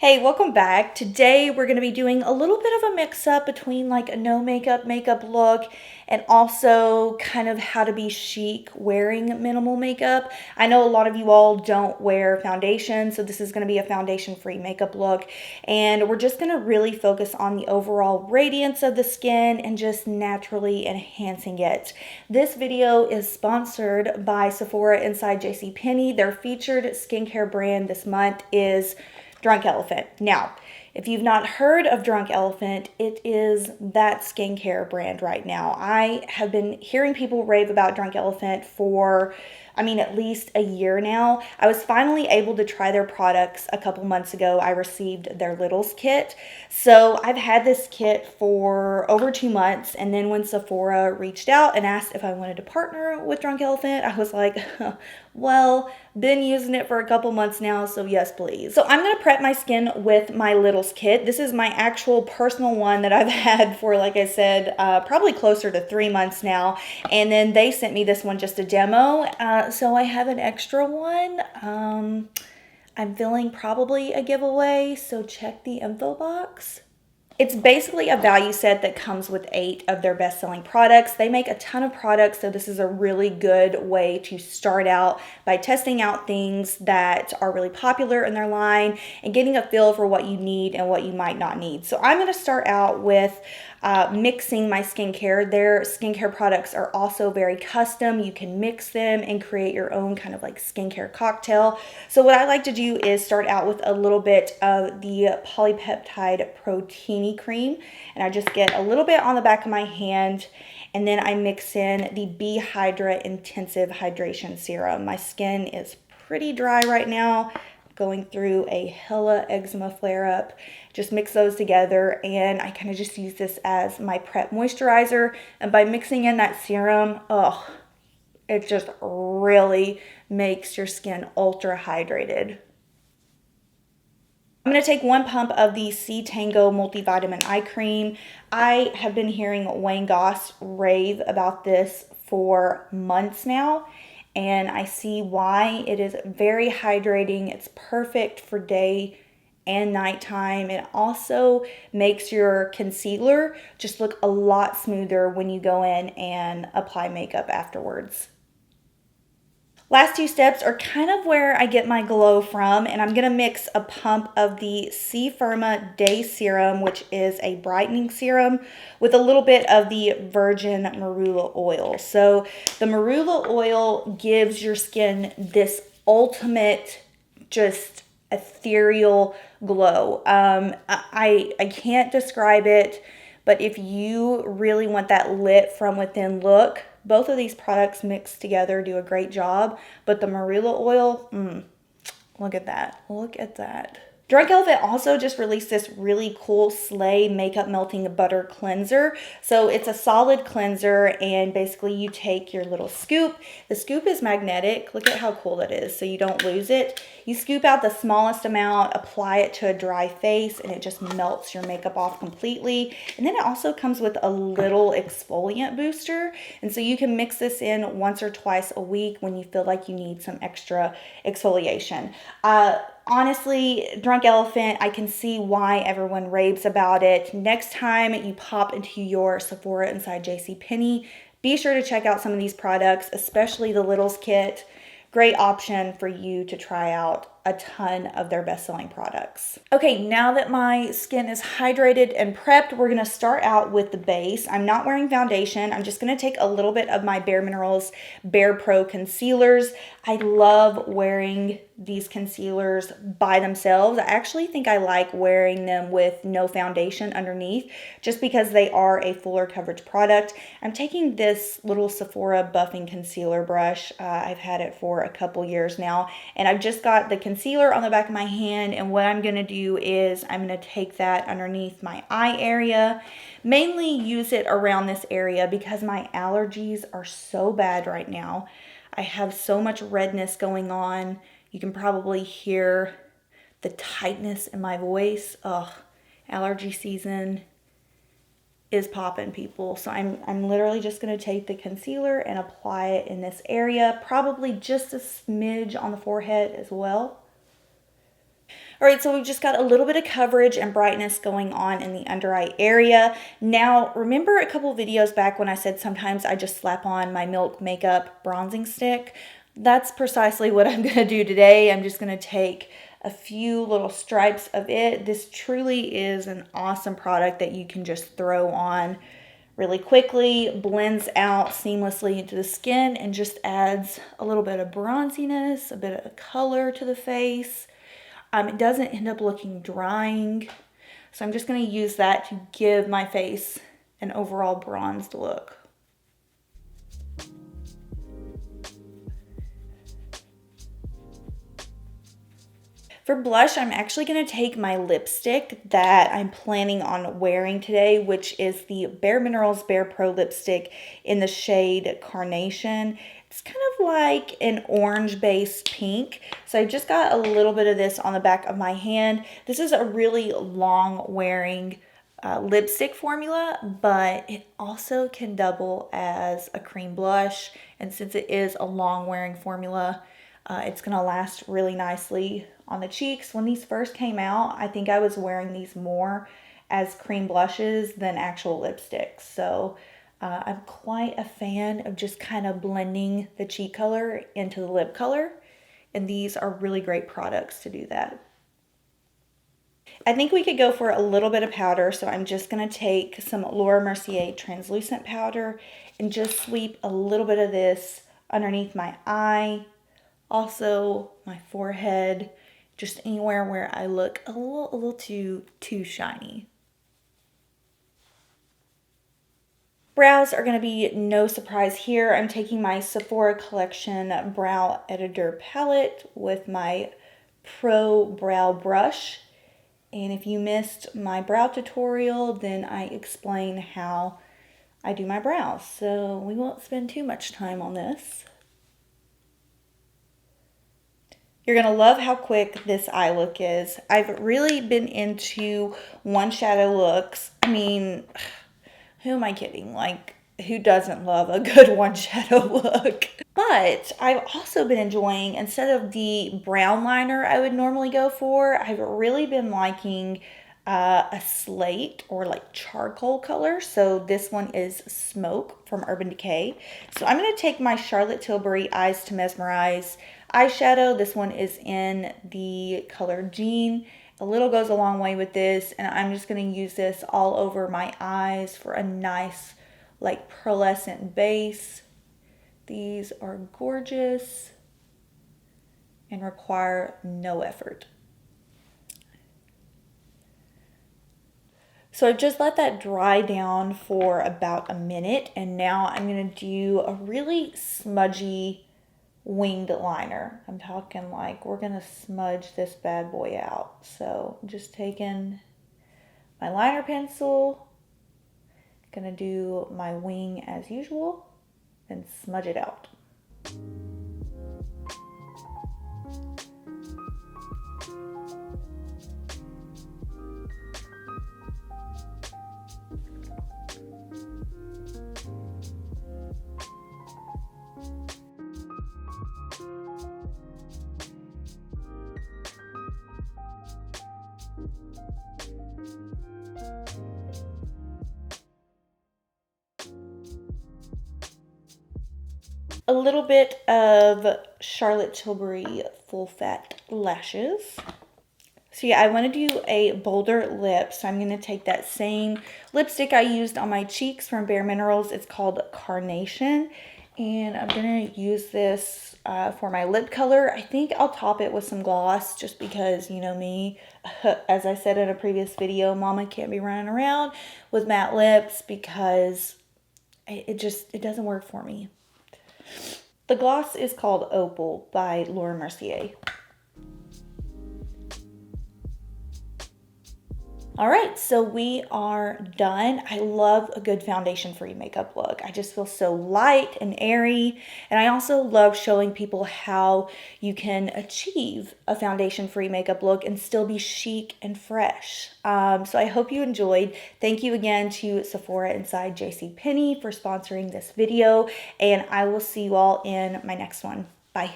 Hey, welcome back. Today we're going to be doing a little bit of a mix up between like a no makeup look and also kind of how to be chic wearing minimal makeup. I know a lot of you all don't wear foundation, so this is going to be a foundation free makeup look. And we're just going to really focus on the overall radiance of the skin and just naturally enhancing it. This video is sponsored by Sephora inside JCPenney. Their featured skincare brand this month is Drunk Elephant. Now, if you've not heard of Drunk Elephant, it is that skincare brand right now. I have been hearing people rave about Drunk Elephant for, at least a year now. I was finally able to try their products a couple months ago. I received their Littles kit. So I've had this kit for over 2 months. And then when Sephora reached out and asked if I wanted to partner with Drunk Elephant, I was like, well, been using it for a couple months now, so yes, please. So I'm going to prep my skin with my Littles kit. This is my actual personal one that I've had for, like I said, probably closer to 3 months now. And then they sent me this one just a demo. So I have an extra one. I'm feeling probably a giveaway, so check the info box. It's basically a value set that comes with 8 of their best-selling products. They make a ton of products, so this is a really good way to start out by testing out things that are really popular in their line and getting a feel for what you need and what you might not need. So I'm going to start out with mixing my skincare. Their skincare products are also very custom. You can mix them and create your own kind of like skincare cocktail. So what I like to do is start out with a little bit of the polypeptide protein cream, and I just get a little bit on the back of my hand, and then I mix in the B Hydra Intensive Hydration Serum. My skin is pretty dry right now, going through a hella eczema flare up. Just mix those together, and I kind of just use this as my prep moisturizer. And by mixing in that serum, it just really makes your skin ultra hydrated. I'm going to take 1 pump of the Tango Multivitamin Eye Cream. I have been hearing Wayne Goss rave about this for months now, and I see why. It is very hydrating. It's perfect for day and nighttime. It also makes your concealer just look a lot smoother when you go in and apply makeup afterwards. Last 2 steps are kind of where I get my glow from, and I'm going to mix a pump of the C Firma Day Serum, which is a brightening serum, with a little bit of the virgin marula oil. So the marula oil gives your skin this ultimate, just ethereal glow. I can't describe it, but if you really want that lit from within look, both of these products mixed together do a great job, but the marula oil, look at that. Look at that. Drunk Elephant also just released this really cool Slay Makeup Melting Butter Cleanser. So it's a solid cleanser, and basically you take your little scoop. The scoop is magnetic. Look at how cool that is, so you don't lose it. You scoop out the smallest amount, apply it to a dry face, and it just melts your makeup off completely. And then it also comes with a little exfoliant booster. And so you can mix this in once or twice a week when you feel like you need some extra exfoliation. Honestly, Drunk Elephant, I can see why everyone raves about it. Next time you pop into your Sephora inside JCPenney, be sure to check out some of these products, especially the Littles kit. Great option for you to try out a ton of their best-selling products. Okay, now that my skin is hydrated and prepped, we're gonna start out with the base. I'm not wearing foundation. I'm just gonna take a little bit of my Bare Minerals Bare Pro concealers. I love wearing these concealers by themselves. I actually think I like wearing them with no foundation underneath, just because they are a fuller coverage product. I'm taking this little Sephora buffing concealer brush. I've had it for a couple years now, and I've just got the concealer on the back of my hand, and what I'm going to do is I'm going to take that underneath my eye area, mainly use it around this area because my allergies are so bad right now. I have so much redness going on. You can probably hear the tightness in my voice. Allergy season is popping, people. So I'm literally just going to take the concealer and apply it in this area, probably just a smidge on the forehead as well. All right, so we've just got a little bit of coverage and brightness going on in the under eye area. Now, remember a couple videos back when I said sometimes I just slap on my Milk Makeup bronzing stick? That's precisely what I'm gonna do today. I'm just gonna take a few little stripes of it. This truly is an awesome product that you can just throw on really quickly, blends out seamlessly into the skin, and just adds a little bit of bronziness, a bit of color to the face. It doesn't end up looking drying. So I'm just going to use that to give my face an overall bronzed look. For blush, I'm actually going to take my lipstick that I'm planning on wearing today, which is the Bare Minerals Bare Pro lipstick in the shade Carnation. It's kind of like an orange-based pink. So I just got a little bit of this on the back of my hand. This is a really long-wearing lipstick formula, but it also can double as a cream blush. And since it is a long-wearing formula, it's going to last really nicely on the cheeks. When these first came out, I think I was wearing these more as cream blushes than actual lipsticks. So I'm quite a fan of just kind of blending the cheek color into the lip color. And these are really great products to do that. I think we could go for a little bit of powder, so I'm just going to take some Laura Mercier translucent powder and just sweep a little bit of this underneath my eye, also my forehead, just anywhere where I look a little too shiny. Brows are going to be no surprise here. I'm taking my Sephora Collection Brow Editor Palette with my Pro Brow Brush. And if you missed my brow tutorial, then I explain how I do my brows. So we won't spend too much time on this. You're going to love how quick this eye look is. I've really been into one shadow looks. I mean, who am I kidding? Like, who doesn't love a good one shadow look? But I've also been enjoying, instead of the brown liner I would normally go for, I've really been liking a slate or like charcoal color. So this one is Smoke from Urban Decay. So I'm going to take my Charlotte Tilbury Eyes to Mesmerize eyeshadow. This one is in the color Jean. A little goes a long way with this, and I'm just going to use this all over my eyes for a nice like pearlescent base. These are gorgeous and require no effort. So I've just let that dry down for about a minute, and now I'm going to do a really smudgy winged liner. I'm talking like we're going to smudge this bad boy out. So I'm just taking my liner pencil, going to do my wing as usual, and smudge it out. A little bit of Charlotte Tilbury Full Fat Lashes. So yeah, I want to do a bolder lip, so I'm going to take that same lipstick I used on my cheeks from Bare Minerals. It's called Carnation, and I'm going to use this for my lip color. I think I'll top it with some gloss just because, you know me, as I said in a previous video, mama can't be running around with matte lips because it doesn't work for me. The gloss is called Opal by Laura Mercier. All right, so we are done. I love a good foundation-free makeup look. I just feel so light and airy. And I also love showing people how you can achieve a foundation-free makeup look and still be chic and fresh. So I hope you enjoyed. Thank you again to Sephora Inside JCPenney for sponsoring this video. And I will see you all in my next one. Bye.